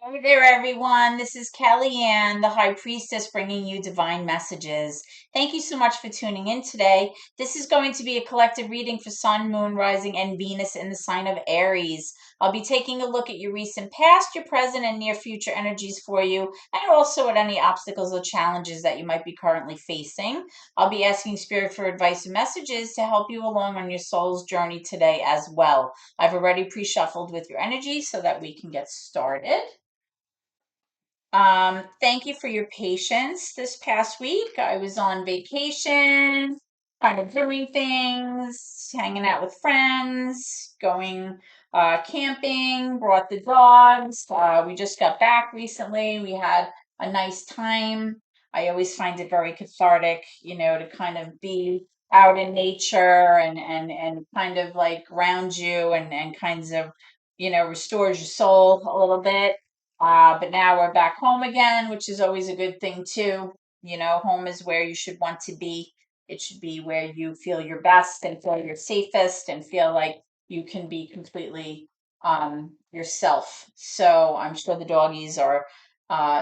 Hey there, everyone. This is Kellyanne, the High Priestess, bringing you divine messages. Thank you so much for tuning in today. This is going to be a collective reading for Sun, Moon, Rising, and Venus in the sign of Aries. I'll be taking a look at your recent past, your present, and near future energies for you, and also at any obstacles or challenges that you might be currently facing. I'll be asking Spirit for advice and messages to help you along on your soul's journey today as well. I've already pre-shuffled with your energy so that we can get started. Thank you for your patience this past week. I was on vacation, kind of doing things, hanging out with friends, going camping, brought the dogs. We just got back recently. We had a nice time. I always find it very cathartic, to kind of be out in nature and kind of like ground you and kinds of, restores your soul a little bit. But now we're back home again, which is always a good thing too. Home is where you should want to be. It should be where you feel your best and feel your safest and feel like you can be completely yourself. So I'm sure the doggies are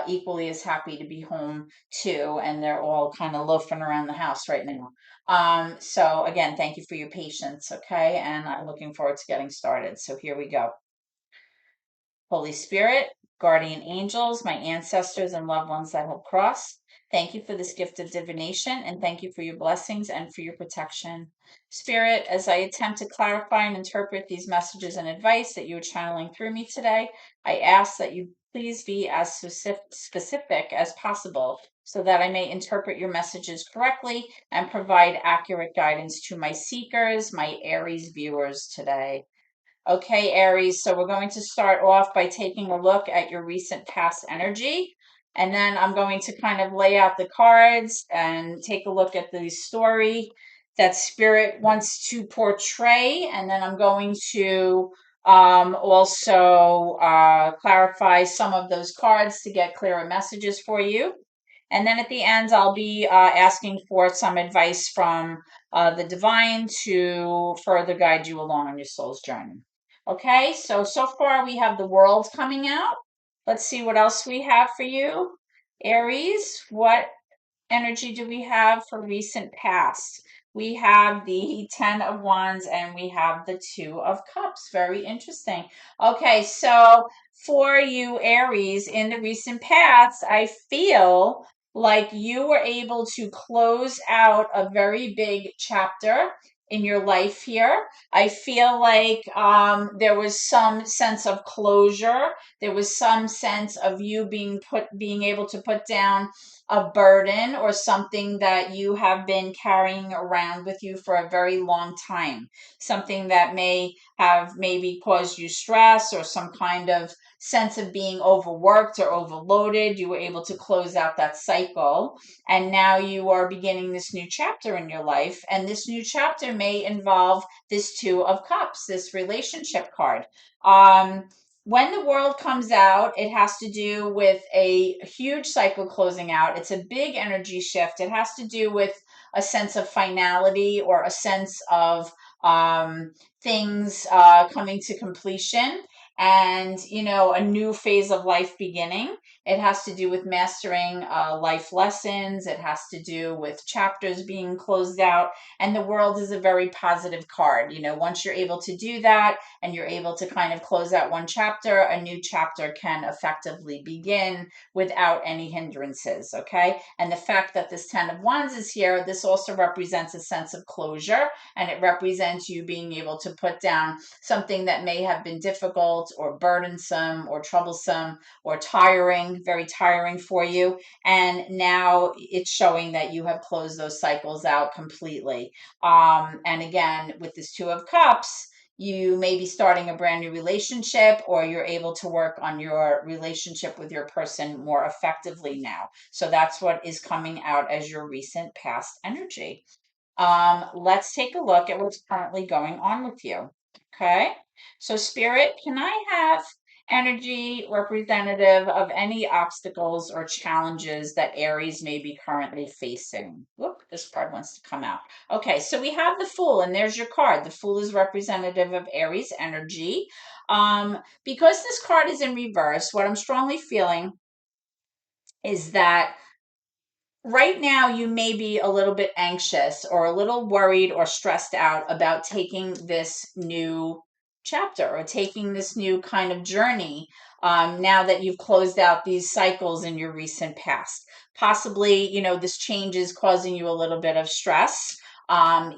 equally as happy to be home too, and they're all kind of loafing around the house right now. So again, thank you for your patience, okay? And I'm looking forward to getting started. So here we go. Holy Spirit, guardian angels, my ancestors and loved ones that have crossed, thank you for this gift of divination and thank you for your blessings and for your protection. Spirit, as I attempt to clarify and interpret these messages and advice that you are channeling through me today, I ask that you please be as specific as possible so that I may interpret your messages correctly and provide accurate guidance to my seekers, my Aries viewers today. Okay, Aries, so we're going to start off by taking a look at your recent past energy. And then I'm going to kind of lay out the cards and take a look at the story that Spirit wants to portray. And then I'm going to also clarify some of those cards to get clearer messages for you. And then at the end, I'll be asking for some advice from the divine to further guide you along on your soul's journey. Okay, so far we have the world coming out. Let's see what else we have for you. Aries, what energy do we have for recent past? We have the Ten of Wands and we have the Two of Cups. Very interesting. Okay, so for you, Aries, in the recent past, I feel like you were able to close out a very big chapter in your life here. I feel like there was some sense of closure. There was some sense of you being able to put down a burden or something that you have been carrying around with you for a very long time, something that may have maybe caused you stress or some kind of sense of being overworked or overloaded. You were able to close out that cycle, and now you are beginning this new chapter in your life. And this new chapter may involve this Two of Cups, this relationship card. When the world comes out, it has to do with a huge cycle closing out. It's a big energy shift. It has to do with a sense of finality or a sense of things coming to completion and, a new phase of life beginning. It has to do with mastering life lessons. It has to do with chapters being closed out. And the world is a very positive card. Once you're able to do that, and you're able to kind of close out one chapter, a new chapter can effectively begin without any hindrances. Okay. And the fact that this Ten of Wands is here, this also represents a sense of closure, and it represents you being able to put down something that may have been difficult or burdensome or troublesome or tiring, very tiring for you. And now it's showing that you have closed those cycles out completely. And again, with this Two of Cups, you may be starting a brand new relationship, or you're able to work on your relationship with your person more effectively now. So that's what is coming out as your recent past energy. Let's take a look at what's currently going on with you. Okay. So Spirit, can I have Energy representative of any obstacles or challenges that Aries may be currently facing. Whoop, this card wants to come out. Okay, so we have the Fool, and there's your card. The Fool is representative of Aries energy. Because this card is in reverse, what I'm strongly feeling is that right now you may be a little bit anxious or a little worried or stressed out about taking this new chapter or taking this new kind of journey, now that you've closed out these cycles in your recent past. Possibly, this change is causing you a little bit of stress.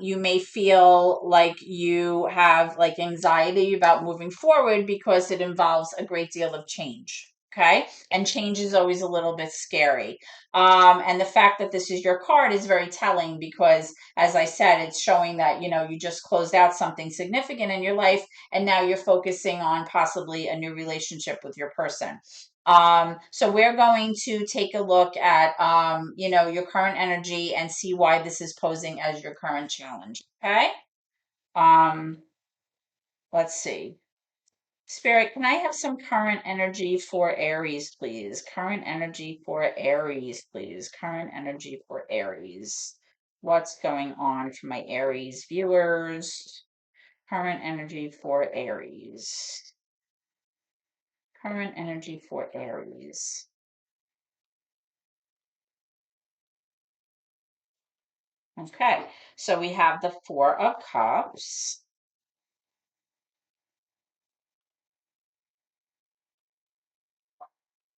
You may feel like you have like anxiety about moving forward because it involves a great deal of change. Okay. And change is always a little bit scary. And the fact that this is your card is very telling because, as I said, it's showing that, you just closed out something significant in your life and now you're focusing on possibly a new relationship with your person. So we're going to take a look at, your current energy and see why this is posing as your current challenge. Okay. Um, let's see. Spirit, can I have some current energy for Aries, please? Current energy for Aries, please. Current energy for Aries. What's going on for my Aries viewers? Current energy for Aries. Current energy for Aries. Okay, so we have the Four of Cups.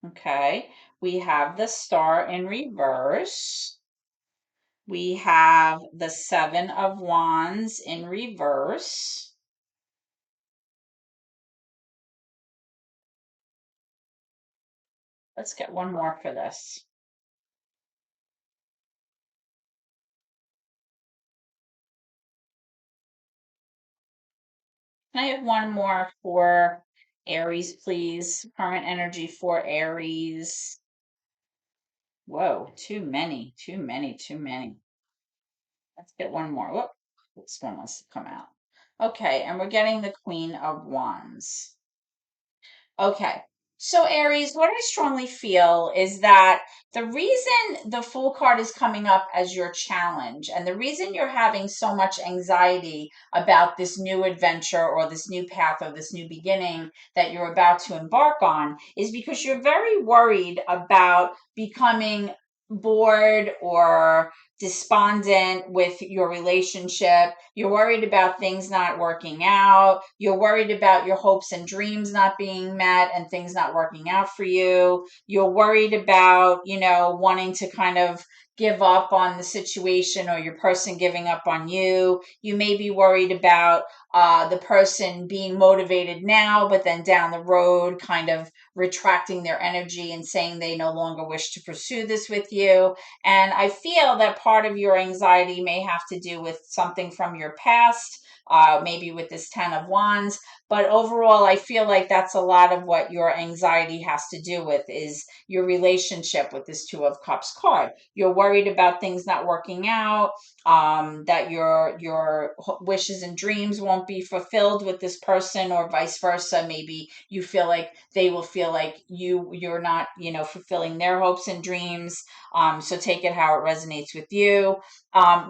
Okay, we have the Star in reverse. We have the Seven of Wands in reverse. Let's get one more for this. Can I have one more for Aries, please? Current energy for Aries. Whoa, too many, too many, too many. Let's get one more. Whoop, this one wants to come out. Okay, and we're getting the Queen of Wands. Okay. So, Aries, what I strongly feel is that the reason the Fool card is coming up as your challenge and the reason you're having so much anxiety about this new adventure or this new path or this new beginning that you're about to embark on is because you're very worried about becoming bored or despondent with your relationship. You're worried about things not working out. You're worried about your hopes and dreams not being met and things not working out for you. You're worried about, wanting to kind of give up on the situation or your person giving up on you. You may be worried about the person being motivated now, but then down the road, kind of retracting their energy and saying they no longer wish to pursue this with you. And I feel that part of your anxiety may have to do with something from your past, maybe with this 10 of Wands. But overall, I feel like that's a lot of what your anxiety has to do with is your relationship with this Two of Cups card. You're worried about things not working out, that your wishes and dreams won't be fulfilled with this person, or vice versa. Maybe you feel like they will feel like you're not, fulfilling their hopes and dreams. So take it how it resonates with you.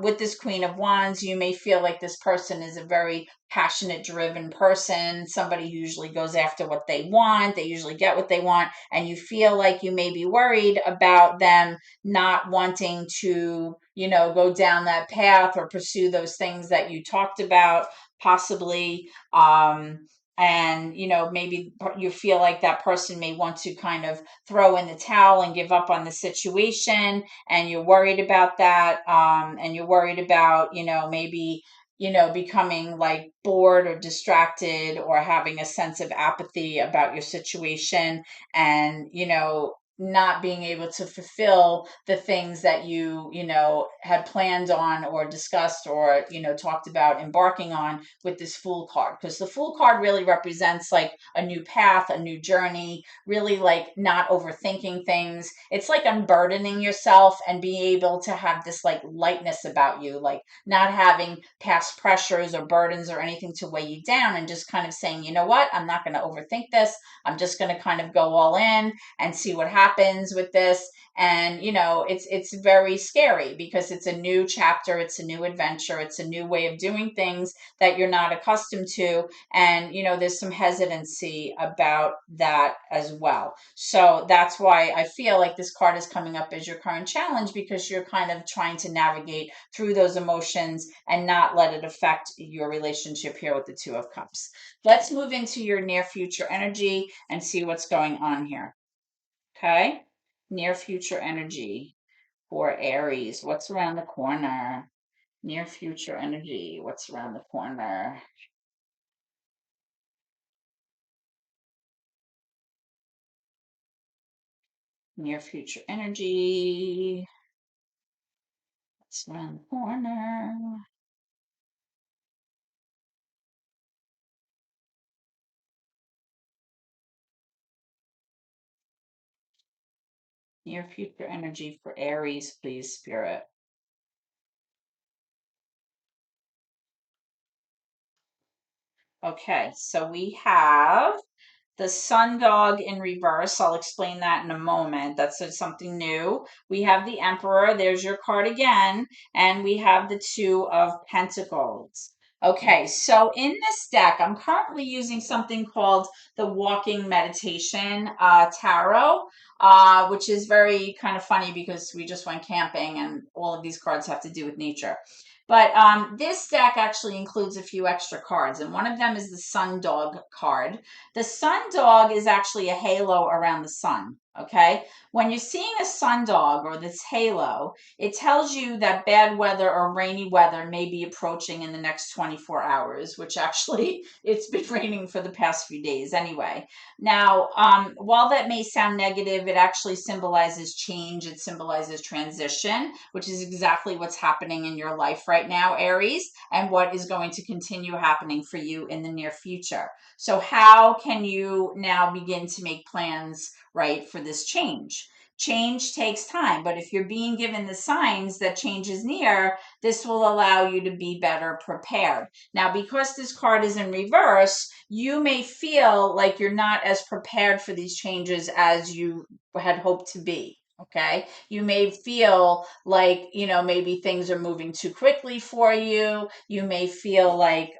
With this Queen of Wands, you may feel like this person is a very passionate, driven person, somebody who usually goes after what they want. They usually get what they want. And you feel like you may be worried about them not wanting to, go down that path or pursue those things that you talked about, possibly. And, maybe you feel like that person may want to kind of throw in the towel and give up on the situation, and you're worried about that. And you're worried about, maybe, becoming like bored or distracted or having a sense of apathy about your situation. And, not being able to fulfill the things that you know had planned on or discussed or talked about embarking on with this Fool card, because the Fool card really represents like a new path, a new journey, really like not overthinking things. It's like unburdening yourself and being able to have this like lightness about you, like not having past pressures or burdens or anything to weigh you down, and just kind of saying, you know what, I'm not going to overthink this. I'm just going to kind of go all in and see what happens with this. And it's very scary because it's a new chapter, it's a new adventure, it's a new way of doing things that you're not accustomed to. And there's some hesitancy about that as well. So that's why I feel like this card is coming up as your current challenge, because you're kind of trying to navigate through those emotions and not let it affect your relationship here with the Two of Cups. Let's move into your near future energy and see what's going on here. Okay. Near future energy for Aries. What's around the corner? Near future energy. What's around the corner? Near future energy. What's around the corner? Near future energy for Aries, please, Spirit. Okay, so we have the Sun Dog in reverse. I'll explain that in a moment. That's something new. We have the Emperor. There's your card again. And we have the Two of Pentacles. Okay, so in this deck, I'm currently using something called the Walking Meditation Tarot, which is very kind of funny because we just went camping and all of these cards have to do with nature. But this deck actually includes a few extra cards, and one of them is the Sun Dog card. The sun dog is actually a halo around the sun. Okay. When you're seeing a sun dog or this halo, it tells you that bad weather or rainy weather may be approaching in the next 24 hours, which actually it's been raining for the past few days anyway. Now, while that may sound negative, it actually symbolizes change. It symbolizes transition, which is exactly what's happening in your life right now, Aries, and what is going to continue happening for you in the near future. So how can you now begin to make plans, right, for this change? Change takes time, but if you're being given the signs that change is near, this will allow you to be better prepared. Now, because this card is in reverse, you may feel like you're not as prepared for these changes as you had hoped to be. Okay. You may feel like, maybe things are moving too quickly for you. You may feel like,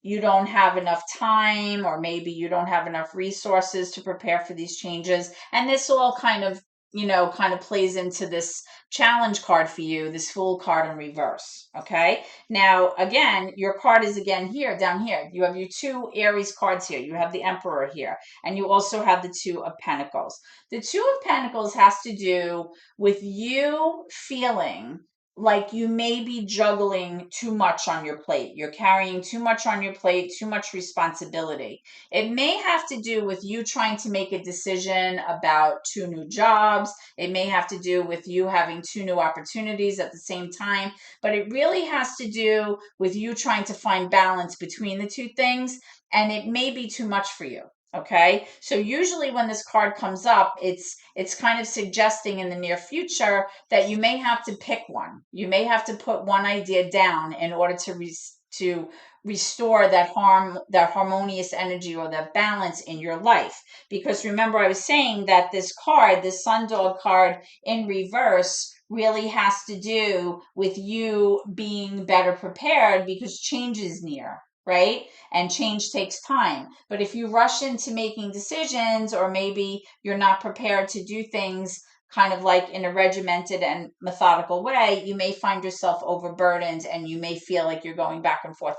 you don't have enough time, or maybe you don't have enough resources to prepare for these changes. And this all kind of, kind of plays into this challenge card for you, this Fool card in reverse. Okay. Now, again, your card is again here, down here. You have your two Aries cards here. You have the Emperor here, and you also have the Two of Pentacles. The Two of Pentacles has to do with you feeling like you may be juggling too much on your plate. You're carrying too much on your plate, too much responsibility. It may have to do with you trying to make a decision about two new jobs. It may have to do with you having two new opportunities at the same time, but it really has to do with you trying to find balance between the two things, and it may be too much for you. Okay. So usually when this card comes up, it's kind of suggesting in the near future that you may have to pick one. You may have to put one idea down in order to restore that harmonious energy or that balance in your life. Because remember, I was saying that this card, this Sun Dog card in reverse, really has to do with you being better prepared because change is near, right? And change takes time. But if you rush into making decisions, or maybe you're not prepared to do things kind of like in a regimented and methodical way, you may find yourself overburdened, and you may feel like you're going back and forth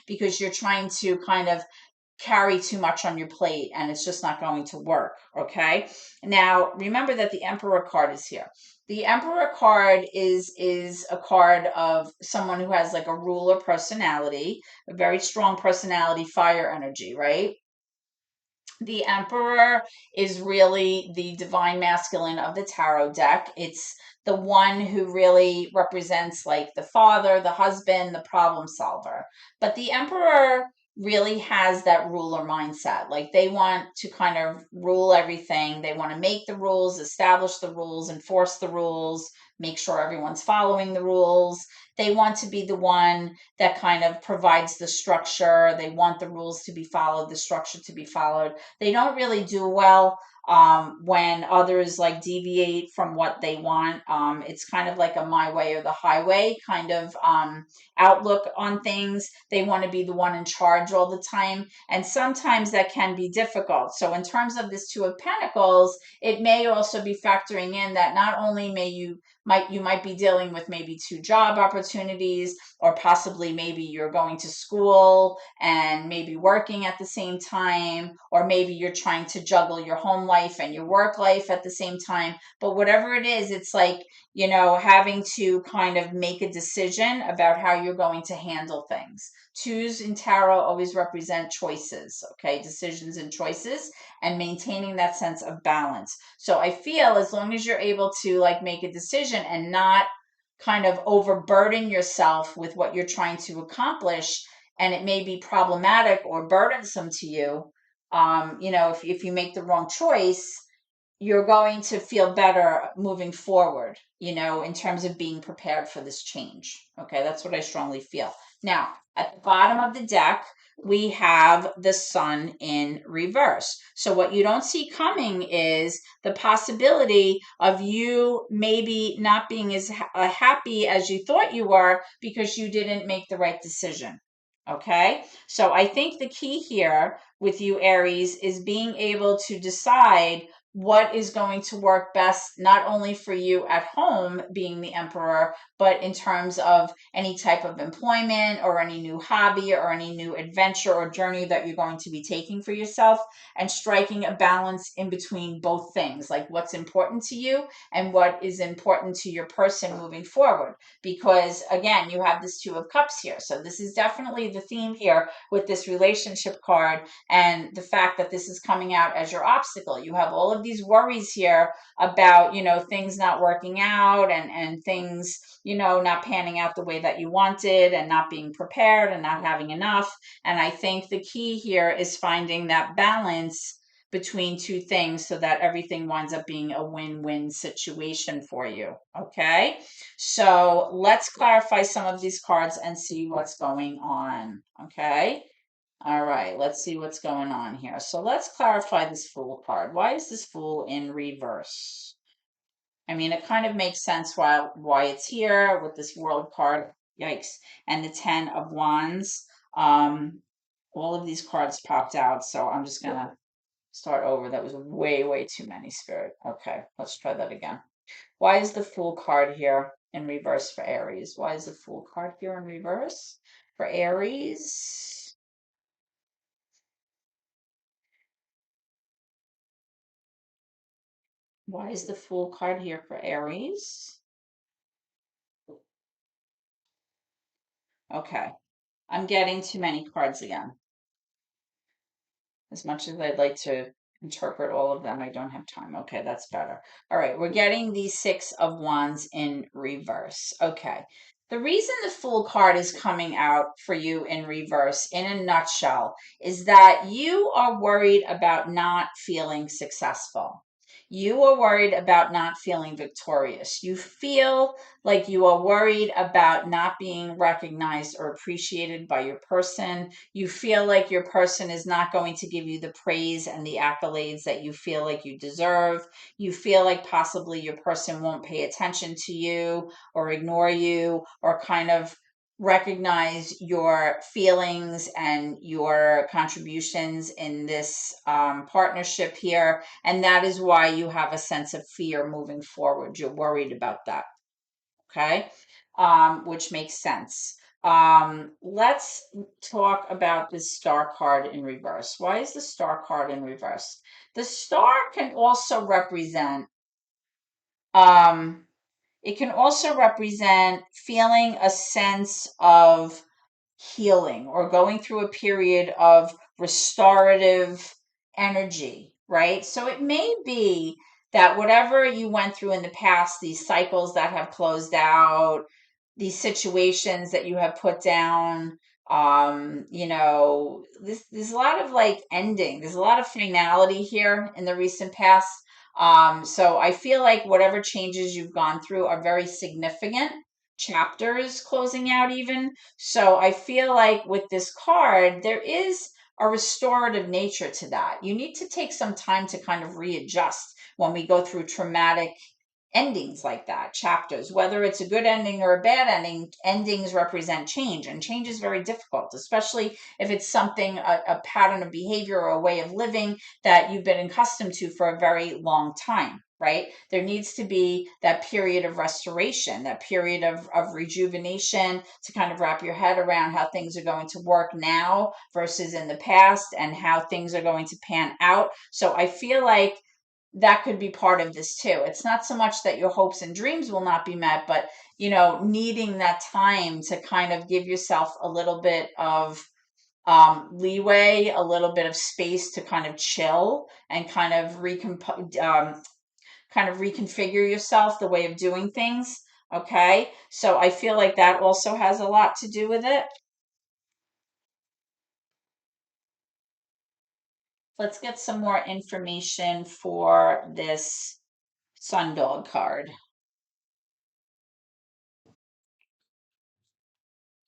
because you're trying to kind of carry too much on your plate, and it's just not going to work. Okay. Now remember that the Emperor card is here. The Emperor card is a card of someone who has like a ruler personality, a very strong personality, fire energy, right? The Emperor is really the divine masculine of the tarot deck. It's the one who really represents like the father, the husband, the problem solver. But the Emperor really has that ruler mindset. Like they want to kind of rule everything. They want to make the rules, establish the rules, enforce the rules, make sure everyone's following the rules. They want to be the one that kind of provides the structure. They want the rules to be followed, the structure to be followed. They don't really do well when others like deviate from what they want. It's kind of like a my way or the highway kind of outlook on things. They want to be the one in charge all the time. And sometimes that can be difficult. So, in terms of this Two of Pentacles, it may also be factoring in that not only may you might be dealing with maybe two job opportunities, or possibly maybe you're going to school and maybe working at the same time, or maybe you're trying to juggle your home life and your work life at the same time. But whatever it is, it's like, having to kind of make a decision about how you're going to handle things. Twos in tarot always represent choices, okay? Decisions and choices, and maintaining that sense of balance. So I feel as long as you're able to like make a decision and not kind of overburden yourself with what you're trying to accomplish, and it may be problematic or burdensome to you, if you make the wrong choice, you're going to feel better moving forward, in terms of being prepared for this change. Okay, that's what I strongly feel. Now, at the bottom of the deck, we have the Sun in reverse. So what you don't see coming is the possibility of you maybe not being as happy as you thought you were because you didn't make the right decision. Okay, so I think the key here with you, Aries, is being able to decide what is going to work best, not only for you at home being the Emperor, but in terms of any type of employment or any new hobby or any new adventure or journey that you're going to be taking for yourself, and striking a balance in between both things, like what's important to you and what is important to your person moving forward. Because again, you have this Two of Cups here. So this is definitely the theme here with this relationship card, and the fact that this is coming out as your obstacle. You have all of these worries here about, things not working out, and things, not panning out the way that you wanted, and not being prepared and not having enough. And I think the key here is finding that balance between two things so that everything winds up being a win-win situation for you. Okay, so let's clarify some of these cards and see what's going on. Okay. All right, let's see what's going on here. So let's clarify this Fool card. Why is this Fool in reverse? I mean, it kind of makes sense why it's here with this World card. Yikes. And the Ten of Wands. All of these cards popped out, so I'm just going to start over. That was way, way too many, Spirit. Okay, let's try that again. Why is the Fool card here in reverse for Aries? Why is the Fool card here in reverse for Aries? Why is the Fool card here for Aries? Okay, I'm getting too many cards again. As much as I'd like to interpret all of them, I don't have time. Okay, that's better. All right, we're getting the Six of Wands in reverse. Okay, the reason the Fool card is coming out for you in reverse, in a nutshell, is that you are worried about not feeling successful. You are worried about not feeling victorious. You feel like you are worried about not being recognized or appreciated by your person. You feel like your person is not going to give you the praise and the accolades that you feel like you deserve. You feel like possibly your person won't pay attention to you, or ignore you, or kind of recognize your feelings and your contributions in this partnership here. And that is why you have a sense of fear moving forward. You're worried about that. Okay, which makes sense. Let's talk about this Star card in reverse. Why is the Star card in reverse? The star can also represent, um, it can also represent feeling a sense of healing or going through a period of restorative energy, right? So it may be that whatever you went through in the past, these cycles that have closed out, these situations that you have put down, there's a lot of like ending. There's a lot of finality here in the recent past. So I feel like whatever changes you've gone through are very significant chapters closing out even. So I feel like with this card, there is a restorative nature to that. You need to take some time to kind of readjust when we go through traumatic endings like that, chapters, whether it's a good ending or a bad ending. Endings represent change, and change is very difficult, especially if it's something, a pattern of behavior or a way of living that you've been accustomed to for a very long time, right? There needs to be that period of restoration, that period of rejuvenation to kind of wrap your head around how things are going to work now versus in the past and how things are going to pan out. So I feel like that could be part of this too. It's not so much that your hopes and dreams will not be met, but needing that time to kind of give yourself a little bit of leeway, a little bit of space to kind of chill and kind of reconfigure yourself, the way of doing things. Okay, so I feel like that also has a lot to do with it. Let's get some more information for this Sundog card.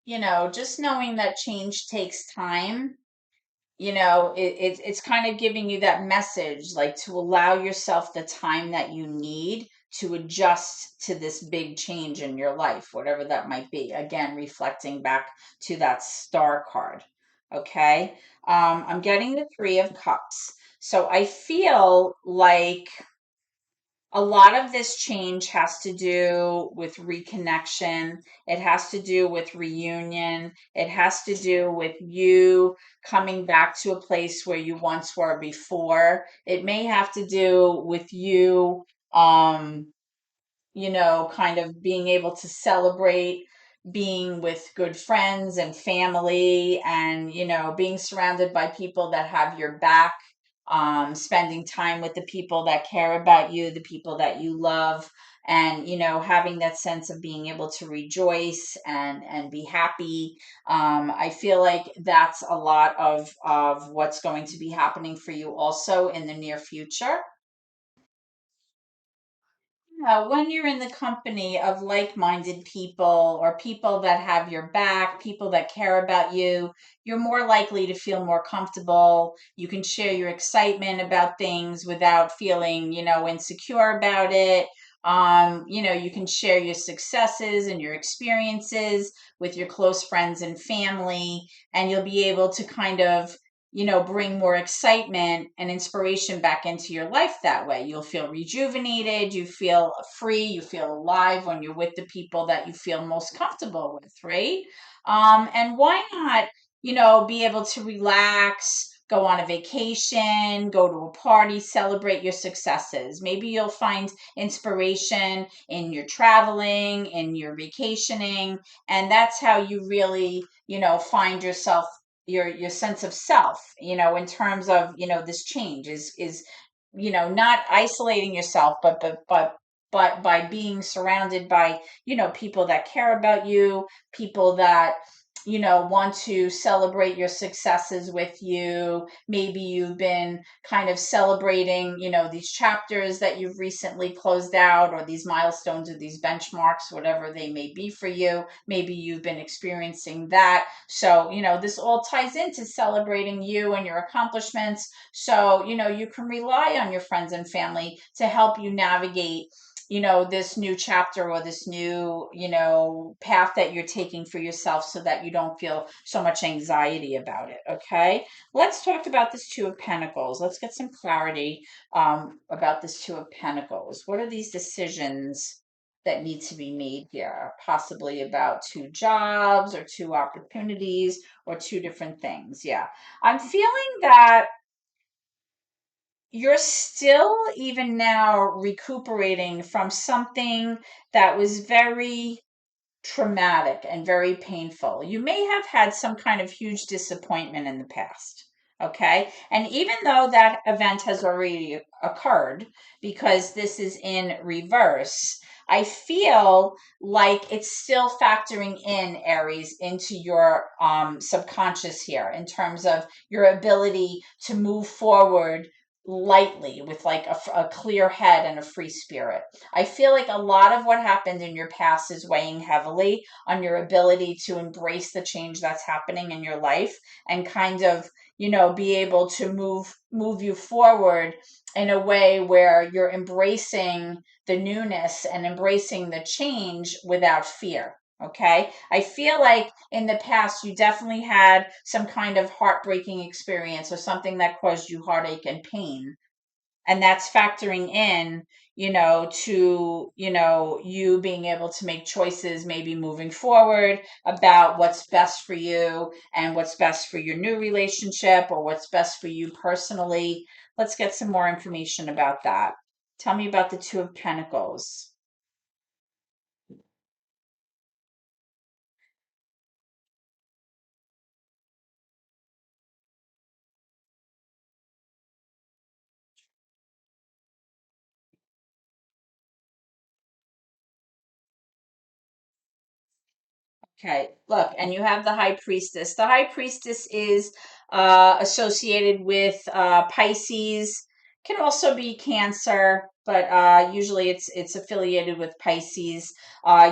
Just knowing that change takes time, it's kind of giving you that message, like to allow yourself the time that you need to adjust to this big change in your life, whatever that might be. Again, reflecting back to that star card. Okay. I'm getting the Three of Cups. So I feel like a lot of this change has to do with reconnection. It has to do with reunion. It has to do with you coming back to a place where you once were before. It may have to do with you, kind of being able to celebrate being with good friends and family and, being surrounded by people that have your back, spending time with the people that care about you, the people that you love, and, having that sense of being able to rejoice and be happy. I feel like that's a lot of what's going to be happening for you also in the near future. When you're in the company of like-minded people or people that have your back, people that care about you, you're more likely to feel more comfortable. You can share your excitement about things without feeling, insecure about it. You can share your successes and your experiences with your close friends and family, and you'll be able to kind of bring more excitement and inspiration back into your life that way. You'll feel rejuvenated, you feel free, you feel alive when you're with the people that you feel most comfortable with, right? And why not, be able to relax, go on a vacation, go to a party, celebrate your successes. Maybe you'll find inspiration in your traveling, in your vacationing, and that's how you really, find yourself, your sense of self, in terms of, this change is not isolating yourself, but by being surrounded by, people that care about you, people that want to celebrate your successes with you. Maybe you've been kind of celebrating, these chapters that you've recently closed out, or these milestones or these benchmarks, whatever they may be for you. Maybe you've been experiencing that. So, this all ties into celebrating you and your accomplishments. So, you can rely on your friends and family to help you navigate, this new chapter or this new, path that you're taking for yourself, so that you don't feel so much anxiety about it. Okay. Let's talk about this Two of Pentacles. Let's get some clarity about this Two of Pentacles. What are these decisions that need to be made here? Possibly about two jobs or two opportunities or two different things. Yeah. I'm feeling that you're still even now recuperating from something that was very traumatic and very painful. You may have had some kind of huge disappointment in the past. Okay. And even though that event has already occurred, because this is in reverse, I feel like it's still factoring in, Aries, into your subconscious here in terms of your ability to move forward lightly with like a clear head and a free spirit. I feel like a lot of what happened in your past is weighing heavily on your ability to embrace the change that's happening in your life and kind of, be able to move you forward in a way where you're embracing the newness and embracing the change without fear. Okay. I feel like in the past, you definitely had some kind of heartbreaking experience or something that caused you heartache and pain, and that's factoring in, to, you being able to make choices maybe moving forward about what's best for you and what's best for your new relationship or what's best for you personally. Let's get some more information about that. Tell me about the Two of Pentacles. Okay, look, and you have the High Priestess. The High Priestess is associated with Pisces. Can also be Cancer, but usually it's affiliated with Pisces.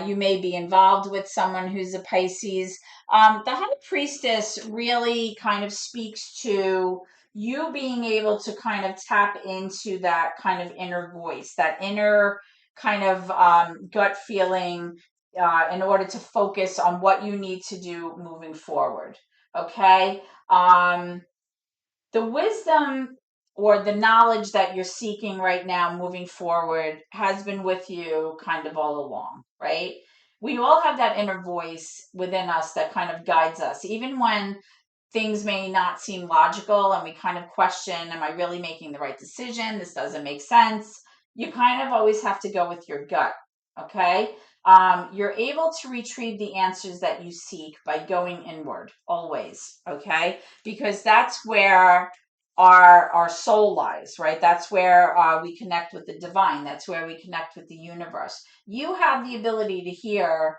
You may be involved with someone who's a Pisces. The High Priestess really kind of speaks to you being able to kind of tap into that kind of inner voice, that inner kind of gut feeling, in order to focus on what you need to do moving forward. Okay. The wisdom or the knowledge that you're seeking right now moving forward has been with you kind of all along, right? We all have that inner voice within us that kind of guides us, even when things may not seem logical and we kind of question, am I really making the right decision? This doesn't make sense. You kind of always have to go with your gut. Okay. You're able to retrieve the answers that you seek by going inward always. Okay. Because that's where our soul lies, right? That's where we connect with the divine. That's where we connect with the universe. You have the ability to hear,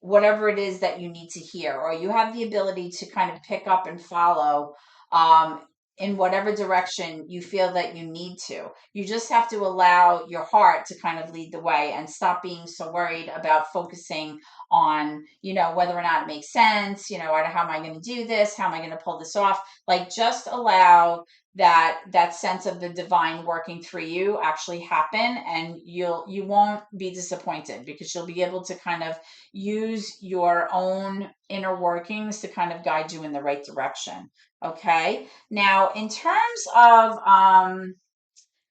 whatever it is that you need to hear, or you have the ability to kind of pick up and follow um, in whatever direction you feel that you need to. You just have to allow your heart to kind of lead the way and stop being so worried about focusing on, whether or not it makes sense, how am I going to do this? How am I going to pull this off? Like, just allow that sense of the divine working through you actually happen, and you won't be disappointed because you'll be able to kind of use your own inner workings to kind of guide you in the right direction. Okay. Now, in terms of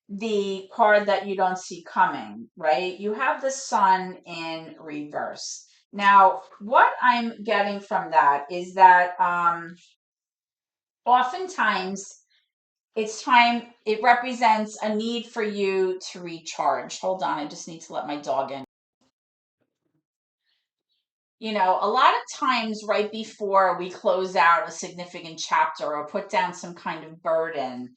the card that you don't see coming, right? You have the Sun in reverse. Now, what I'm getting from that is that oftentimes it represents a need for you to recharge. Hold on, I just need to let my dog in. A lot of times right before we close out a significant chapter or put down some kind of burden,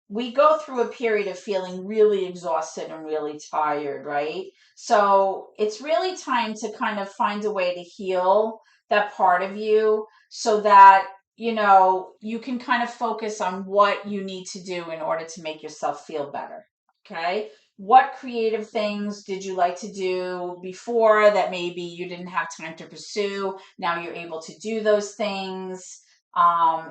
we go through a period of feeling really exhausted and really tired, right? So it's really time to kind of find a way to heal that part of you so that, you can kind of focus on what you need to do in order to make yourself feel better. Okay. What creative things did you like to do before that maybe you didn't have time to pursue? Now you're able to do those things.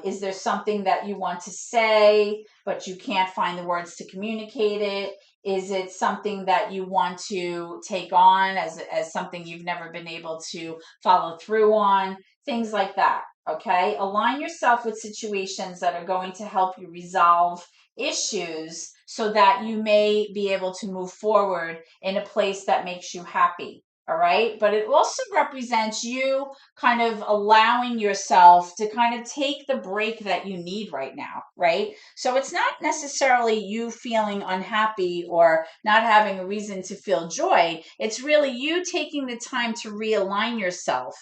Is there something that you want to say, but you can't find the words to communicate it? Is it something that you want to take on as something you've never been able to follow through on? Things like that. Okay. Align yourself with situations that are going to help you resolve issues so that you may be able to move forward in a place that makes you happy. All right. But it also represents you kind of allowing yourself to kind of take the break that you need right now, right? So it's not necessarily you feeling unhappy or not having a reason to feel joy. It's really you taking the time to realign yourself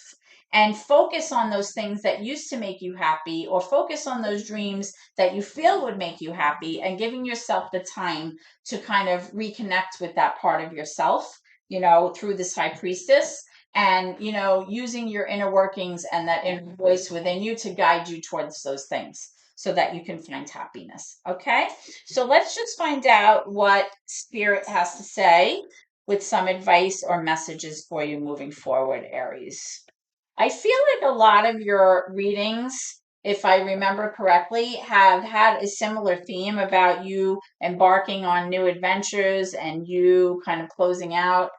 and focus on those things that used to make you happy, or focus on those dreams that you feel would make you happy, and giving yourself the time to kind of reconnect with that part of yourself, through this high priestess, and using your inner workings and that inner voice within you to guide you towards those things so that you can find happiness. Okay, so let's just find out what spirit has to say with some advice or messages for you moving forward, Aries. I feel like a lot of your readings, if I remember correctly, have had a similar theme about you embarking on new adventures and you kind of closing out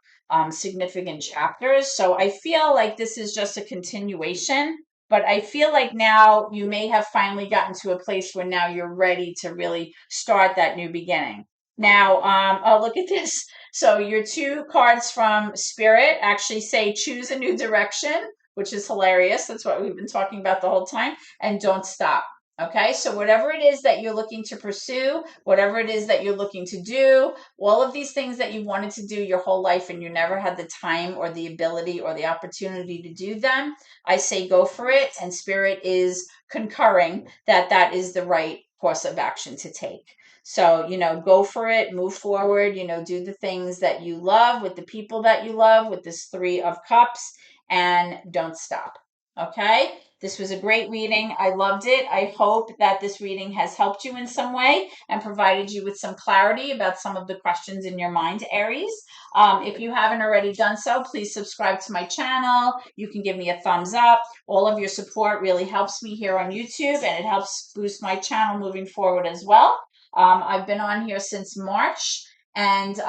significant chapters. So I feel like this is just a continuation, but I feel like now you may have finally gotten to a place where now you're ready to really start that new beginning. Now, oh, look at this. So your two cards from Spirit actually say choose a new direction, which is hilarious. That's what we've been talking about the whole time. And don't stop. Okay, so whatever it is that you're looking to pursue, whatever it is that you're looking to do, all of these things that you wanted to do your whole life and you never had the time or the ability or the opportunity to do them, I say go for it. And Spirit is concurring that that is the right course of action to take. So, go for it, move forward, do the things that you love with the people that you love with this Three of Cups, and don't stop. Okay? This was a great reading. I loved it. I hope that this reading has helped you in some way and provided you with some clarity about some of the questions in your mind, Aries. If you haven't already done so, please subscribe to my channel. You can give me a thumbs up. All of your support really helps me here on YouTube, and it helps boost my channel moving forward as well. I've been on here since March, and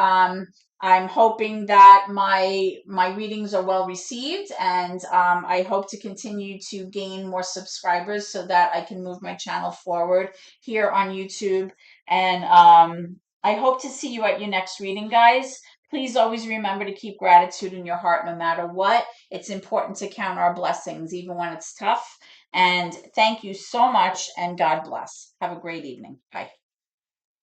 I'm hoping that my readings are well received, and I hope to continue to gain more subscribers so that I can move my channel forward here on YouTube. And I hope to see you at your next reading, guys. Please always remember to keep gratitude in your heart no matter what. It's important to count our blessings even when it's tough. And thank you so much, and God bless. Have a great evening. Bye.